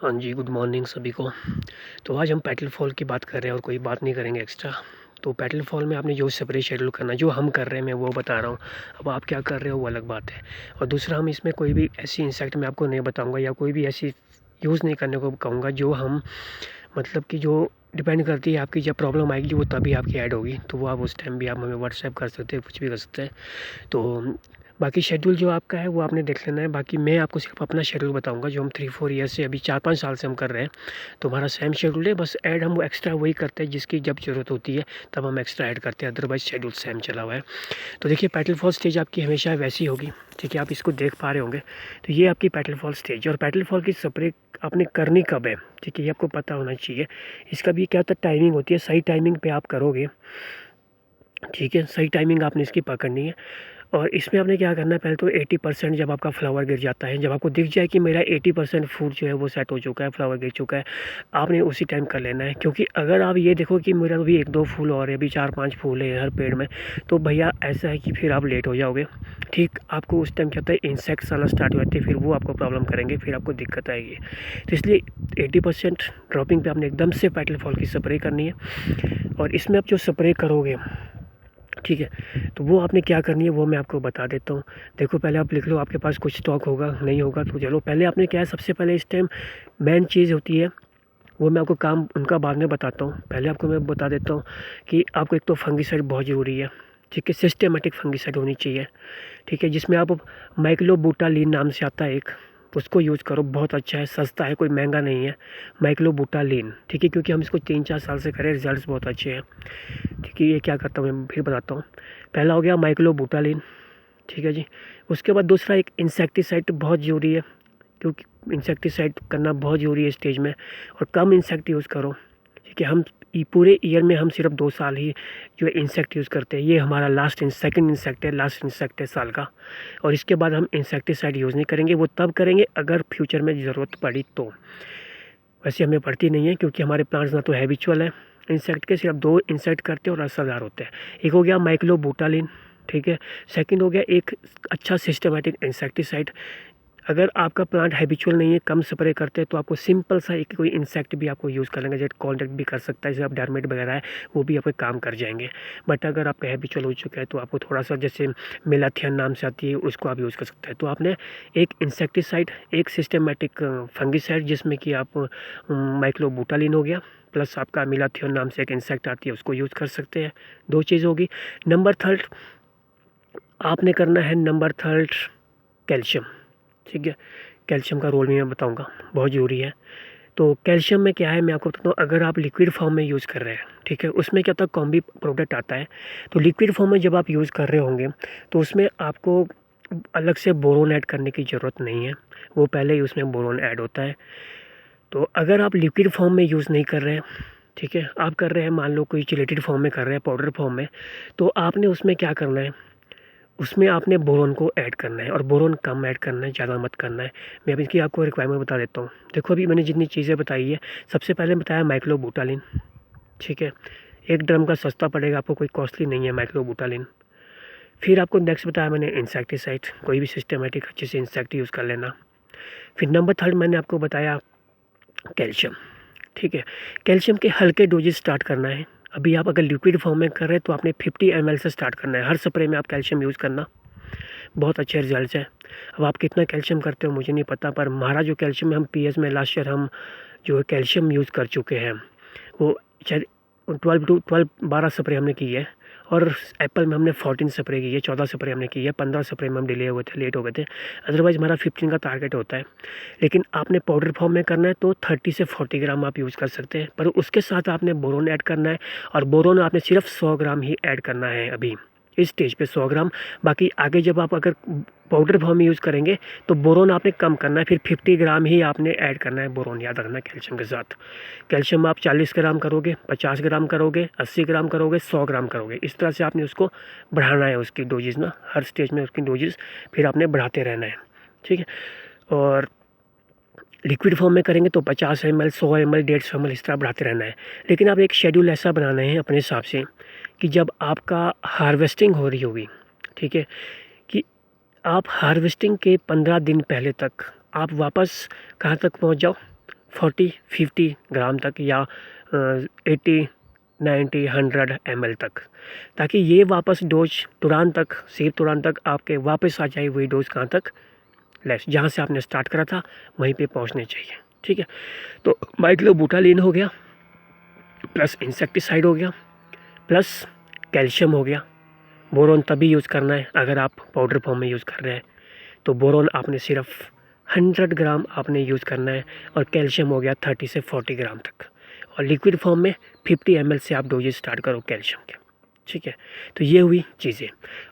हाँ जी, good morning सभी को। तो आज हम पेटल फॉल की बात कर रहे हैं और कोई बात नहीं करेंगे एक्स्ट्रा। तो पेटल फॉल में आपने जो सेपरेट शेड्यूल करना है, जो हम कर रहे हैं मैं वो बता रहा हूँ। अब आप क्या कर रहे हो वो अलग बात है। और दूसरा, हम इसमें कोई भी ऐसी इंसेक्ट मैं आपको नहीं बताऊँगा या कोई भी ऐसी यूज़ नहीं करने को कहूँगा जो हम मतलब कि जो डिपेंड करती है आपकी जब प्रॉब्लम आएगी वो तभी आपकी ऐड होगी। तो वो आप उस टाइम भी आप हमें व्हाट्सएप कर सकते हैं, कुछ भी कर सकते हैं। तो बाकी शेड्यूल जो आपका है वो आपने देख लेना है। बाकी मैं आपको सिर्फ अपना शेड्यूल बताऊंगा जो हम 3-4 ईयर से अभी 4-5 साल से हम कर रहे हैं। तो हमारा सेम शेड्यूल है, बस ऐड हम वो एक्स्ट्रा वही करते हैं जिसकी जब ज़रूरत होती है तब हम एक्स्ट्रा ऐड करते हैं, अदरवाइज शेड्यूल सेम चला हुआ है। तो देखिए, पेटल फॉल स्टेज आपकी हमेशा वैसी होगी, ठीक है, आप इसको देख पा रहे होंगे। तो ये आपकी पेटल फॉल स्टेज, और पेटल फॉल की स्प्रे आपने करनी कब है, ठीक है, ये आपको पता होना चाहिए। इसका भी क्या होता है, टाइमिंग होती है, सही टाइमिंग पे आप करोगे, ठीक है, सही टाइमिंग आपने इसकी पकड़नी है। और इसमें आपने क्या करना है, पहले तो 80% जब आपका फ्लावर गिर जाता है, जब आपको दिख जाए कि मेरा 80% फूड जो है वो सेट हो चुका है, फ्लावर गिर चुका है, आपने उसी टाइम कर लेना है। क्योंकि अगर आप ये देखो कि मेरा अभी 1-2 फूल और है, अभी 4-5 फूल है हर पेड़ में, तो भैया ऐसा है कि फिर आप लेट हो जाओगे। ठीक, आपको उस टाइम क्या होता है, इंसेक्ट्स आना स्टार्ट हो जाते हैं, फिर वो आपको प्रॉब्लम करेंगे, फिर आपको दिक्कत आएगी। तो इसलिए 80% ड्रॉपिंग पे आपने एकदम से पेटल फॉल की स्प्रे करनी है। और इसमें आप जो स्प्रे करोगे, ठीक है, तो वो आपने क्या करनी है वो मैं आपको बता देता हूँ। देखो, पहले आप लिख लो, आपके पास कुछ स्टॉक होगा, नहीं होगा तो चलो, पहले आपने क्या है, सबसे पहले इस टाइम मेन चीज़ होती है, वो मैं आपको काम उनका बाद में बताता हूँ। पहले आपको मैं बता देता हूँ कि आपको एक तो फंगिसाइड बहुत ज़रूरी है, ठीक है, सिस्टेमेटिक फंगिसाइड होनी चाहिए, ठीक है, जिसमें आप माइक्लोबुटालिन नाम से आता है एक, उसको यूज़ करो, बहुत अच्छा है, सस्ता है, कोई महंगा नहीं है, माइक्लोबुटालिन, ठीक है, क्योंकि हम इसको 3-4 साल से करें, रिजल्ट्स बहुत अच्छे हैं, ठीक है। ये क्या करता हूँ मैं फिर बताता हूँ। पहला हो गया माइक्लोबुटालिन, ठीक है जी। उसके बाद दूसरा एक इंसेक्टिसाइड बहुत ज़रूरी है, क्योंकि इंसेक्टिसाइड करना बहुत ज़रूरी है इस स्टेज में, और कम इंसेक्ट यूज़ करो, ठीक है। हम पूरे ईयर में हम सिर्फ 2 साल ही जो है इंसेक्ट यूज़ करते हैं, ये हमारा सेकंड इंसेक्ट है, लास्ट इंसेक्ट है साल का, और इसके बाद हम इंसेक्टिसाइड यूज़ नहीं करेंगे, वो तब करेंगे अगर फ्यूचर में ज़रूरत पड़ी तो। वैसे हमें पड़ती नहीं है, क्योंकि हमारे प्लांट्स ना तो हैबिचुअल है इंसेक्ट के, सिर्फ 2 इंसेक्ट करते हैं और असरदार होते हैं। एक हो गया माइक्लोबुटालिन, ठीक है। सेकंड हो गया एक अच्छा सिस्टमेटिक इंसेक्टिसाइड। अगर आपका प्लांट हैबिचुअल नहीं है, कम स्प्रे करते हैं, तो आपको सिंपल सा एक कोई इंसेक्ट भी आपको यूज़ कर लेंगे, जैसे कॉन्टैक्ट भी कर सकता है, जैसे आप डरमेट वगैरह है वो भी आपके काम कर जाएंगे। बट अगर आपका हैबिचुअल हो चुका है तो आपको थोड़ा सा, जैसे मेलाथियन नाम से आती है, उसको आप यूज़ कर सकते हैं। तो आपने एक इंसेक्टिसाइड, एक सिस्टमेटिक फंगिसाइड जिसमें कि आप माइक्लोबुटालिन हो गया, प्लस आपका मिलाथियन नाम से एक इंसेक्ट आती है, उसको यूज़ कर सकते हैं। 2 चीज़ होगी। नंबर थर्ड आपने करना है, नंबर थर्ड कैल्शियम, ठीक है। कैल्शियम का रोल भी मैं बताऊंगा, बहुत ज़रूरी है। तो कैल्शियम में क्या है मैं आपको बताता हूँ, अगर आप लिक्विड फॉर्म में यूज़ कर रहे हैं, ठीक है, उसमें क्या होता है, कॉम्बी प्रोडक्ट आता है। तो लिक्विड फॉर्म में जब आप यूज़ कर रहे होंगे तो उसमें आपको अलग से बोरोन ऐड करने की ज़रूरत नहीं है, वो पहले ही उसमें बोरोन ऐड होता है। तो अगर आप लिक्विड फॉर्म में यूज़ नहीं कर रहे हैं, ठीक है, आप कर रहे हैं, मान लो कोई चिलेटेड फॉर्म में कर रहे हैं, पाउडर फॉर्म में, तो आपने उसमें क्या करना है, उसमें आपने बोरोन को ऐड करना है, और बोरोन कम ऐड करना है, ज़्यादा मत करना है। मैं अभी इसकी आपको रिक्वायरमेंट बता देता हूँ। देखो, अभी मैंने जितनी चीज़ें बताई है, सबसे पहले बताया माइक्लोबुटालिन, ठीक है, 1 ड्रम का सस्ता पड़ेगा आपको, कोई कॉस्टली नहीं है माइक्लोबुटालिन। फिर आपको नेक्स्ट बताया मैंने इंसेक्टिसाइड, कोई भी सिस्टमेटिक अच्छे से इंसेक्ट यूज़ कर लेना। फिर नंबर थर्ड मैंने आपको बताया कैल्शियम, ठीक है। कैल्शियम के हल्के डोजेस स्टार्ट करना है। अभी आप अगर लिक्विड फॉर्म में कर रहे हैं तो आपने 50 ml से स्टार्ट करना है, हर स्प्रे में आप कैल्शियम यूज़ करना, बहुत अच्छे रिजल्ट्स हैं। अब आप कितना कैल्शियम करते हो मुझे नहीं पता, पर हमारा जो कैल्शियम है, हम पीएच में लास्ट ईयर हम जो है कैल्शियम यूज़ कर चुके हैं, वो शायद 12 स्प्रे हमने की है। और एप्पल में हमने 14 स्प्रे की है, 14 स्प्रे हमने की है, 15 स्प्रे में हम डिले हुए थे, लेट हो गए थे। अदरवाइज़ हमारा 15 का टारगेट होता है। लेकिन आपने पाउडर फॉर्म में करना है तो 30 से 40 ग्राम आप यूज़ कर सकते हैं, पर उसके साथ आपने बोरोन ऐड करना है, और बोरोन आपने सिर्फ 100 ग्राम ही ऐड करना है अभी इस स्टेज पे, 100 ग्राम। बाकी आगे जब आप अगर पाउडर फॉर्म में यूज़ करेंगे तो बोरोन आपने कम करना है, फिर 50 ग्राम ही आपने ऐड करना है बोरोन, याद रखना कैल्शियम के साथ। कैल्शियम आप 40 ग्राम करोगे, 50 ग्राम करोगे, 80 ग्राम करोगे, 100 ग्राम करोगे, इस तरह से आपने उसको बढ़ाना है, उसकी डोजेज़ ना, हर स्टेज में उसकी डोजेज़ फिर आपने बढ़ाते रहना है, ठीक है। और लिक्विड फॉर्म में करेंगे तो 50 ml, 100 ml, 150 ml, इस तरह बढ़ाते रहना है। लेकिन आप एक शेड्यूल ऐसा बनाना है अपने हिसाब से कि जब आपका हार्वेस्टिंग हो रही होगी, ठीक है, कि आप हार्वेस्टिंग के 15 दिन पहले तक आप वापस कहाँ तक पहुँच जाओ, 40-50 ग्राम तक या 80, 90, 100 ml तक, ताकि ये वापस डोज तुरंत तक आपके वापस आ जाए वही डोज कहाँ तक, लेस जहाँ से आपने स्टार्ट करा था वहीं पे पहुँचने चाहिए। ठीक है, तो माइक्लोबुटालिन हो गया, प्लस इंसेक्टिसाइड हो गया, प्लस कैल्शियम हो गया। बोरोन तभी यूज़ करना है अगर आप पाउडर फॉर्म में यूज़ कर रहे हैं, तो बोरोन आपने सिर्फ 100 ग्राम आपने यूज़ करना है, और कैल्शियम हो गया 30 से 40 ग्राम तक, और लिक्विड फॉर्म में 50 ml से आप डोजेज स्टार्ट करो कैल्शियम के। ठीक है, तो ये हुई चीज़ें।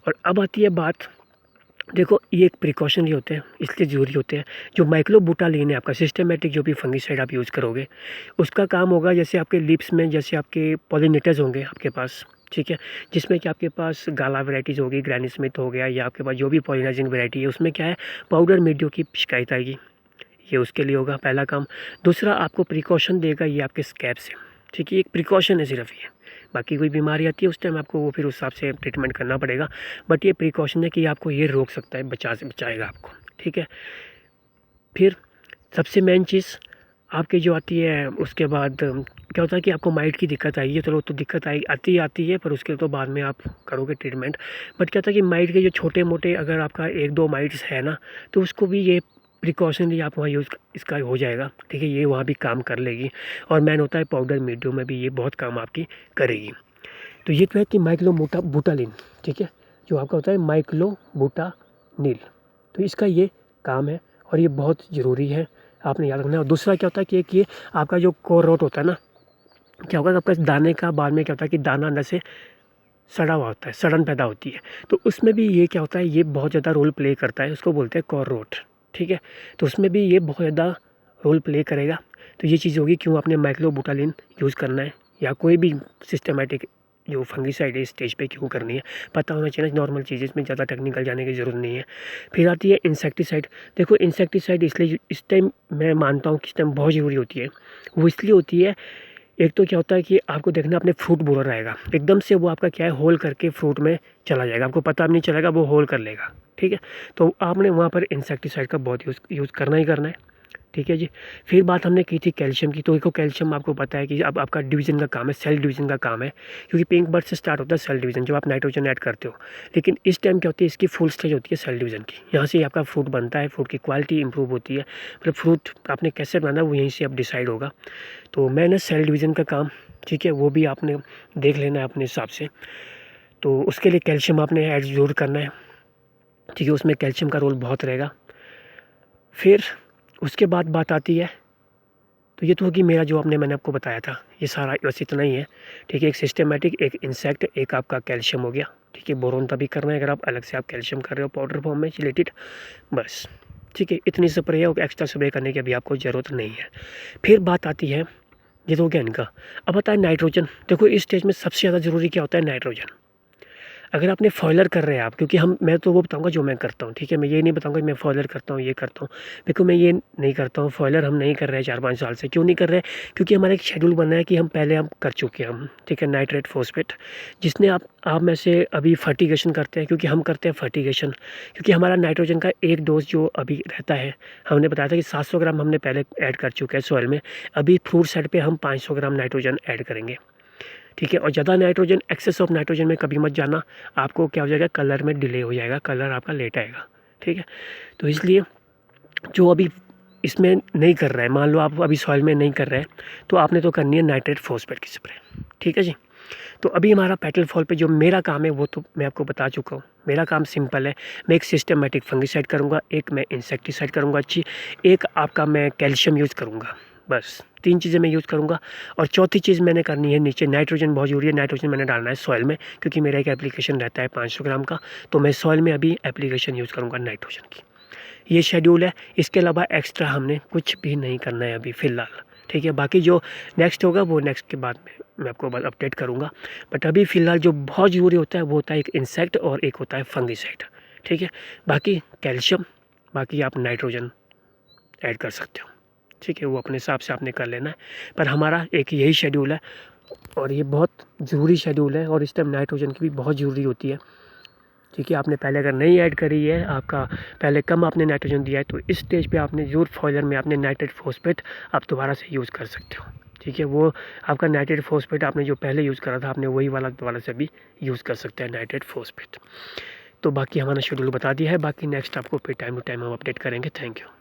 और अब आती है बात, देखो ये एक प्रिकॉशनरी होते हैं, इसलिए ज़रूरी होते हैं। जो माइक्लोबुटालिन है आपका सिस्टमेटिक, जो भी फंगिसाइड आप यूज़ करोगे, उसका काम होगा जैसे आपके लिप्स में, जैसे आपके पॉलिनेटर्स होंगे आपके पास, ठीक है, जिसमें कि आपके पास गाला वैराइटीज़ होगी, ग्रैनी स्मिथ हो गया, या आपके पास जो भी पॉलिनाइजिंग वैरायटी है, उसमें क्या है, पाउडर मिल्ड्यू की शिकायत आएगी, ये उसके लिए होगा पहला काम। दूसरा, आपको प्रिकॉशन देगा ये आपके स्कैब से। ठीक है, एक प्रिकॉशन है सिर्फ ये, बाकी कोई बीमारी आती है उस टाइम आपको वो फिर उस हिसाब से ट्रीटमेंट करना पड़ेगा, बट ये प्रिकॉशन है कि आपको ये रोक सकता है, बचाएगा आपको। ठीक है, फिर सबसे मेन चीज़ आपकी जो आती है, उसके बाद क्या होता है कि आपको माइट की दिक्कत आई है, चलो तो दिक्कत आती है, पर उसके तो बाद में आप करोगे ट्रीटमेंट। बट क्या होता है कि माइट के जो छोटे मोटे, अगर आपका 1-2 माइट्स है ना, तो उसको भी ये प्रिकॉशनली आप वहाँ यूज़ इसका हो जाएगा। ठीक है, ये वहाँ भी काम कर लेगी, और मैन होता है पाउडर मीडियो में भी ये बहुत काम आपकी करेगी। तो ये तो है कि माइक्लोबुटालिन, ठीक है, जो आपका होता है माइक्लोबुटानिल, तो इसका ये काम है और ये बहुत ज़रूरी है, आपने याद रखना है। और दूसरा क्या होता है कि एक ये आपका जो कोर रोट होता है ना, क्या होगा आपका दाने का बाद में क्या होता है कि दाना अंदर से सड़ा हुआ होता है, सड़न पैदा होती है, तो उसमें भी ये क्या होता है, ये बहुत ज़्यादा रोल प्ले करता है, उसको बोलते हैं कोर रोट। ठीक है, तो उसमें भी ये बहुत ज़्यादा रोल प्ले करेगा। तो ये चीज़ होगी क्यों आपने माइक्लोबुटालिन यूज़ करना है, या कोई भी सिस्टमेटिक जो फंगिसाइड है इस स्टेज पे क्यों करनी है, पता होना चाहिए। नॉर्मल चीज़, इसमें ज़्यादा टेक्निकल जाने की ज़रूरत नहीं है। फिर आती है इंसेक्टिसाइड। देखो इंसेक्टिसाइड इसलिए इस टाइम मैं मानता हूँ कि इस टाइम बहुत ज़रूरी होती है। वो इसलिए होती है, एक तो क्या होता है कि आपको देखना अपने फ्रूट बुरा रहेगा, एकदम से वो आपका क्या है होल करके फ्रूट में चला जाएगा, आपको पता भी नहीं चलेगा, वो होल कर लेगा। ठीक है, तो आपने वहाँ पर इंसेक्टिसाइड का बहुत यूज़ करना ही करना है। ठीक है जी। फिर बात हमने की थी कैल्शियम की, तो देखो कैल्शियम आपको पता है कि अब आपका डिवीज़न का काम है, सेल डिवीज़न का काम है, क्योंकि पिंक बर्ड से स्टार्ट होता है सेल डिवीज़न जब आप नाइट्रोजन ऐड करते हो। लेकिन इस टाइम क्या होती है, इसकी फुल स्टेज होती है सेल डिवीज़न की, यहाँ से आपका फ्रूट बनता है, फ्रूट की क्वालिटी इंप्रूव होती है, मतलब फ्रूट आपने कैसे बनाना वो यहीं से अब डिसाइड होगा। तो मैंने सेल डिवीज़न का काम, ठीक है, वो भी आपने देख लेना है अपने हिसाब से। तो उसके लिए कैल्शियम आपने ऐड ज़रूर करना है, ठीक है, उसमें कैल्शियम का रोल बहुत रहेगा। फिर उसके बाद बात आती है, तो ये तो होगी मेरा जो मैंने आपको बताया था, ये सारा बस इतना ही है। ठीक है, एक सिस्टमेटिक, एक इंसेक्ट, एक आपका कैल्शियम हो गया। ठीक है, बोरोन तभी करना है अगर आप अलग से आप कैल्शियम कर रहे हो पाउडर फॉर्म में चिलेटेड, बस। ठीक है, इतनी स्प्रे है, एक्स्ट्रा स्प्रे करने की अभी आपको ज़रूरत नहीं है। फिर बात आती है, ये तो हो गया इनका। अब आता है नाइट्रोजन। देखो इस स्टेज में सबसे ज़्यादा ज़रूरी क्या होता है, नाइट्रोजन। अगर आपने फॉयलर कर रहे हैं आप, क्योंकि मैं तो वो बताऊंगा जो मैं करता हूँ, ठीक है, मैं ये नहीं बताऊंगा कि मैं फॉयलर करता हूँ, ये करता हूँ। देखो मैं ये नहीं करता हूँ, फॉयलर हम नहीं कर रहे हैं 4-5 साल से। क्यों नहीं कर रहे हैं, क्योंकि हमारा एक शेड्यूल बना है कि हम पहले कर चुके हैं हम, ठीक है, नाइट्रेट फॉस्फेट, जिसने आप में से अभी फर्टिगेशन करते हैं, क्योंकि हम करते हैं फर्टिगेशन, क्योंकि हमारा नाइट्रोजन का एक डोज जो अभी रहता है, हमने बताया था कि 700 ग्राम हमने पहले ऐड कर चुके हैं सॉइल में, अभी फ्रूट साइड पर हम 500 ग्राम नाइट्रोजन ऐड करेंगे। ठीक है, और ज़्यादा नाइट्रोजन, एक्सेस ऑफ नाइट्रोजन में कभी मत जाना, आपको क्या हो जाएगा, कलर में डिले हो जाएगा, कलर आपका लेट आएगा। ठीक है, तो इसलिए जो अभी इसमें नहीं कर रहा है, मान लो आप अभी सॉइल में नहीं कर रहे हैं, तो आपने तो करनी है नाइट्रेट फॉस्फेट की स्प्रे। ठीक है जी। तो अभी हमारा पेटल फॉल पे जो मेरा काम है वो तो मैं आपको बता चुका हूँ। मेरा काम सिंपल है, मैं एक सिस्टमेटिक फंगिसाइड करूँगा, एक मैं इंसेक्टिसाइड करूँगा अच्छी, एक आपका मैं कैल्शियम यूज़ करूँगा, बस 3 चीज़ें मैं यूज़ करूँगा। और चौथी चीज़ मैंने करनी है नीचे, नाइट्रोजन बहुत ज़रूरी है, नाइट्रोजन मैंने डालना है सॉइल में, क्योंकि मेरा एक एप्लीकेशन रहता है 500 ग्राम का, तो मैं सॉइल में अभी एप्लीकेशन यूज़ करूँगा नाइट्रोजन की। ये शेड्यूल है, इसके अलावा एक्स्ट्रा हमने कुछ भी नहीं करना है अभी फ़िलहाल। ठीक है, बाकी जो नेक्स्ट होगा वो नेक्स्ट के बाद में मैं आपको अपडेट करूँगा, बट अभी फ़िलहाल जो बहुत ज़रूरी होता है वो होता है एक इंसेक्ट और एक होता है फंगिसाइड। ठीक है, बाकी कैल्शियम, बाकी आप नाइट्रोजन ऐड कर सकते हो। ठीक है, वो अपने हिसाब से आपने कर लेना है, पर हमारा एक यही शेड्यूल है और ये बहुत ज़रूरी शेड्यूल है, और इस टाइम नाइट्रोजन की भी बहुत ज़रूरी होती है। ठीक है। आपने पहले अगर नहीं ऐड करी है, आपका पहले कम आपने नाइट्रोजन दिया है, तो इस स्टेज पे आपने ज़रूर फॉलियर में आपने नाइट्रेट फॉस्फेट आप दोबारा से यूज़ कर सकते हो। ठीक है, वो आपका नाइट्रेट फॉस्फेट आपने जो पहले यूज़ करा था, आपने वही वाला दोबारा से भी यूज़ कर सकते हैं नाइट्रेट फॉस्फेट। तो बाकी हमारा शेड्यूल बता दिया है, बाकी नेक्स्ट आपको फिर टाइम टू टाइम हम अपडेट करेंगे। Thank you.